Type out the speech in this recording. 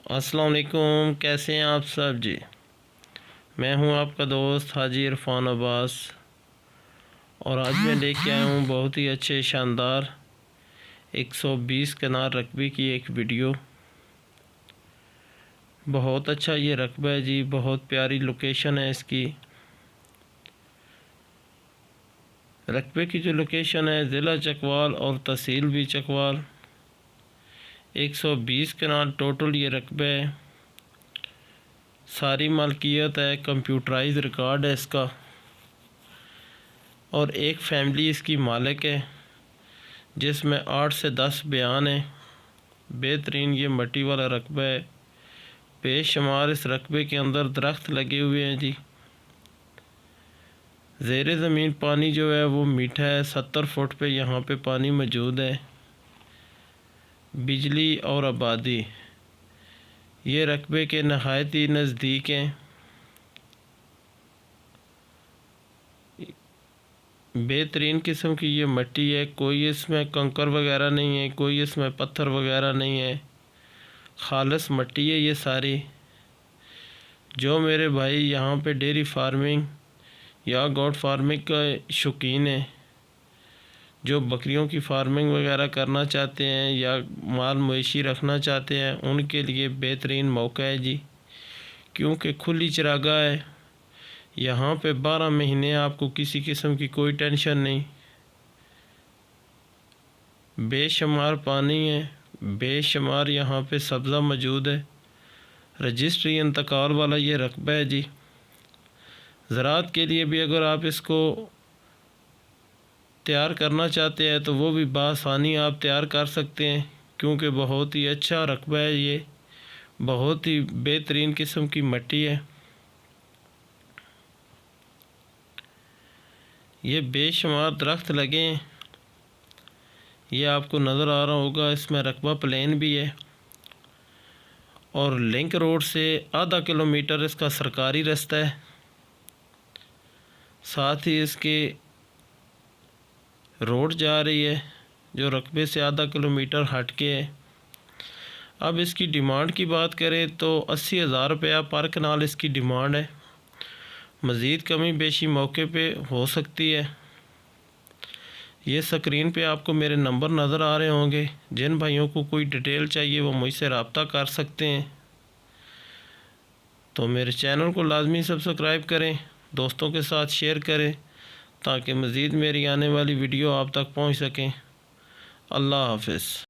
अस्सलाम वालेकुम, कैसे हैं आप सब जी। मैं हूं आपका दोस्त हाजी इरफान अब्बास और आज मैं लेके आया हूं बहुत ही अच्छे शानदार 120 कनार रकबे की एक वीडियो। बहुत अच्छा ये रकबा है जी, बहुत प्यारी लोकेशन है इसकी। रकबे की जो लोकेशन है ज़िला चकवाल और तहसील भी चकवाल। 120 कनाल टोटल ये रकबा है। सारी मालकियत है, कंप्यूटराइज रिकॉर्ड है इसका और एक फैमिली इसकी मालिक है जिसमें 8 से 10 बयान है। बेहतरीन ये मट्टी वाला रकबा है। बेशुमार इस रकबे के अंदर दरख्त लगे हुए हैं जी। ज़ेरे ज़मीन पानी जो है वो मीठा है। 70 फुट पे यहाँ पे पानी मौजूद है। बिजली और आबादी ये रकबे के नहायत ही नज़दीक हैं। बेहतरीन किस्म की ये मट्टी है। कोई इसमें कंकर वगैरह नहीं है, कोई इसमें पत्थर वगैरह नहीं है। खालिस मट्टी है ये सारी। जो मेरे भाई यहाँ पे डेयरी फार्मिंग या गोट फार्मिंग का शौकीन है, जो बकरियों की फार्मिंग वगैरह करना चाहते हैं या माल मवेशी रखना चाहते हैं, उनके लिए बेहतरीन मौका है जी। क्योंकि खुली चरागाह है। यहाँ पे 12 महीने आपको किसी किस्म की कोई टेंशन नहीं। बेशुमार पानी है, बेशुमार यहाँ पे सब्ज़ा मौजूद है। रजिस्ट्री इंतकाल वाला ये रकबा है जी। ज़राअत के लिए भी अगर आप इसको तैयार करना चाहते हैं तो वो भी बआसानी आप तैयार कर सकते हैं, क्योंकि बहुत ही अच्छा रकबा है ये। बहुत ही बेहतरीन किस्म की मट्टी है। ये बेशुमार दरख्त लगे हैं, ये आपको नज़र आ रहा होगा। इसमें रकबा प्लेन भी है और लिंक रोड से आधा किलोमीटर इसका सरकारी रास्ता है। साथ ही इसके रोड जा रही है जो रकबे से आधा किलोमीटर हट के है। अब इसकी डिमांड की बात करें तो 80,000 रुपया पर कनाल इसकी डिमांड है। मज़ीद कमी बेशी मौके पे हो सकती है। ये स्क्रीन पे आपको मेरे नंबर नज़र आ रहे होंगे। जिन भाइयों को कोई डिटेल चाहिए वो मुझसे रब्ता कर सकते हैं। तो मेरे चैनल को लाजमी सब्सक्राइब करें, दोस्तों के साथ शेयर करें ताकि मज़ीद मेरी आने वाली वीडियो आप तक पहुंच सकें। अल्लाह हाफ़िज़।